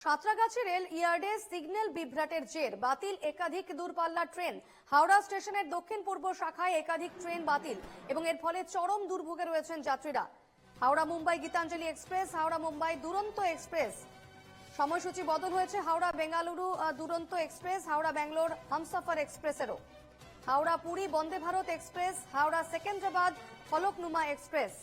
Santragachi rail ইয়ার্ডে signal বিভ্রাটের জের বাতিল একাধিক দূরপাল্লার ট্রেন। হাওড়া স্টেশনের দক্ষিণ পূর্ব শাখায় একাধিক ট্রেন বাতিল এবং এর ফলে চরম দুর্ভোগে রয়েছেন যাত্রীরা। হাওড়া মুম্বাই গীতাঞ্জলি এক্সপ্রেস, হাওড়া মুম্বাই দুরন্ত এক্সপ্রেস সময়সূচি বদল হয়েছে। হাওড়া বেঙ্গালুরু দুরন্ত এক্সপ্রেস, হাওড়া ব্যাঙ্গালোর হামসফর এক্সপ্রেসেরও। Howrah Puri Vande Bharat express, Howrah Secunderabad Falaknuma express,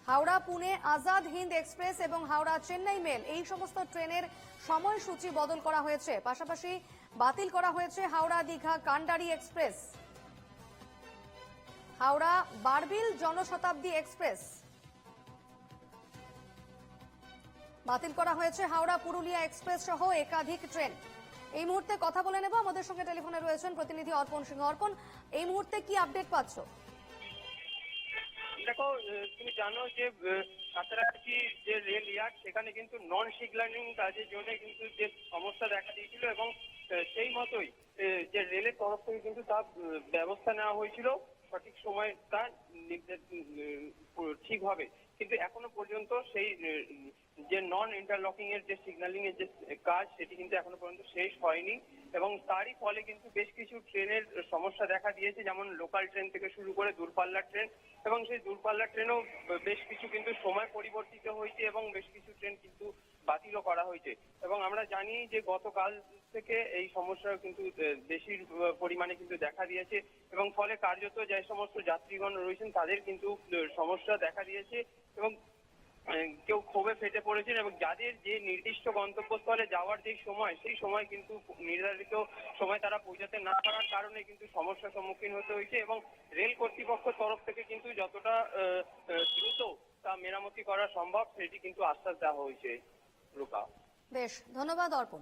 Howrah Pune Azad Hind express এবং হাওড়া চেন্নাই মেল এই সমস্ত ট্রেনের সময়সূচি বদল করা হয়েছে। পাশাপাশি বাতিল করা হয়েছে হাওড়া দীঘা কান্ডারি এক্সপ্রেস, হাওড়া বারবিল জনশতাব্দী এক্সপ্রেস, বাতিল করা হয়েছে হাওড়া পুরুলিয়া এক্সপ্রেস সহ একাধিক ট্রেন। এই মুহূর্তে কথা বলে নেব, আমাদের সঙ্গে টেলিফোনে রয়েছেন প্রতিনিধি অর্পণ সিংহ। অর্পণ, এই মুহূর্তে কি আপডেট পাচ্ছ? দেখো, তুমি জানো যে সাঁতরাগাছি যে রেল ইয়ার্ড সেখানে কিন্তু নন সিগন্যালিং কাজের জন্য কিন্তু যে সমস্যা দেখা দিয়েছিল এবং সেই মতোই যে রেলের তরফ থেকে কিন্তু তার ব্যবস্থা নেওয়া হয়েছিল সঠিক সময় তার ঠিক হবে, কিন্তু এখনো পর্যন্ত সেই যে নন ইন্টারলকিং এর যে সিগন্যালিং এর যে কাজ সেটি কিন্তু এখনো পর্যন্ত শেষ হয়নি এবং তারই ফলে কিন্তু বেশ কিছু ট্রেনের সমস্যা দেখা দিয়েছে, যেমন লোকাল ট্রেন থেকে শুরু করে দূরপাল্লার ট্রেন, এবং সেই দূরপাল্লার ট্রেনও বেশ কিছু কিন্তু সময় পরিবর্তিত হয়েছে এবং বেশ কিছু ট্রেন কিন্তু বাতিলও করা হয়েছে। এবং আমরা জানি যে গতকাল থেকে এই সমস্যা কিন্তু বেশি পরিমাণে কিন্তু দেখা দিয়েছে এবং ফলে কার্যত যে সমস্ত যাত্রীগণ রয়েছেন তাদের কিন্তু সমস্যা দেখা দিয়েছে এবং কেউ ক্ষোভে ফেটে পড়েছেন এবং যাদের যে নির্দিষ্ট গন্তব্যস্থলে যাওয়ার যে সময় সেই সময় কিন্তু নির্ধারিত সময় তারা পৌঁছাতে না পারার কারণে কিন্তু সমস্যার সম্মুখীন হতে হয়েছে এবং রেল কর্তৃপক্ষের তরফ থেকে কিন্তু যতটা দ্রুত তা মেরামতি করা সম্ভব সেটি কিন্তু আশ্বাস দেওয়া হয়েছে। রূপা, বেশ, ধন্যবাদ অর্পণ।